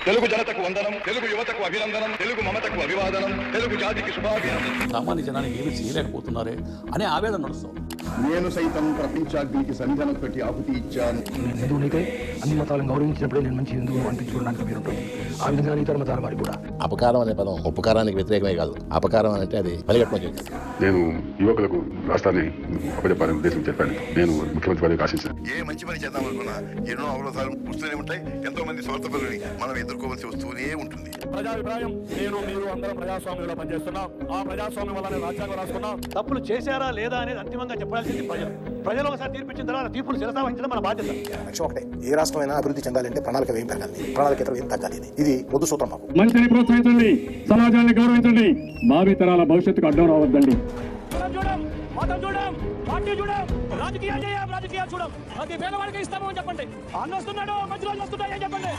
తెలుగు జనతకు వందనం, తెలుగు యువతకు అభినందనం, తెలుగు మమతకు అభివాదనం, తెలుగు జాతికి శుభాభినందనం. సామాన్య జనానికి ఏమి చేయలేకపోతున్నారే అనే ఆవేదన నడుస్తాం. నేను సైతం ప్రపంచాగ్నికి సంజనం పెట్టి ఆహుతి ఇచ్చాను. నేను హిందువునైతే అన్ని మతాలను గౌరవించినప్పుడే నేను మంచి హిందువును అనిపించుకోవడానికి వీలుంటుంది. ఆ విధంగా ఇతర మతాల వారికి కూడా అపకారం అనే పదం ఉపకారానికి వ్యతిరేకమే కాదు. అపకారం అంటే అది పరిగెట్టడం చేయాలి. నేను యువకులకు రాష్ట్రాన్ని అప్పచెప్పాలని ఉద్దేశం చెప్పాను. నేను ముఖ్యమంత్రి పదవికి ఆశించాను. ఏ మంచి పని చేద్దాం అనుకున్నా ఎన్నో అవరోధాలు వస్తూనే ఉంటాయి. ఎంతో మంది స్వార్థపరులని మనం ఎదుర్కోవాల్సి వస్తూనే ఉంటుంది. ప్రజాభిప్రాయం నేను మీరు అందరం ప్రజాస్వామ్యంలో పనిచేస్తున్నాం. ఆ ప్రజాస్వామ్యం వల్ల రాజ్యాంగం రాసుకున్నాం. తప్పులు చేశారా లేదా అనేది అంతిమంగా చెప్పాల్సింది ప్రజలు ఒకసారి తీర్పిచ్చిన తర్వాత తీర్పులు శిరసావహించడం మన బాధ్యత. లక్ష్యం ఒకటే, ఏ రాష్ట్రమైనా అభివృద్ధి చెందాలంటే ప్రణాళిక ఏం పెరగాలి, ప్రణాళిక ఏం తగ్గాలి. ఇది మొదటి సూత్రం. మాకు మంచిని ప్రోత్సహించండి, సమాజాన్ని గౌరవించండి, భావి తరాల భవిష్యత్తుకు అడ్డం రావద్దండి. రాజకీయాలు చూడం, ప్రతి పేదవాడికి ఇస్తాము అని చెప్పండి. అన్న వస్తున్నాడు, మంచి రోజులు వస్తున్నాయి అని చెప్పండి.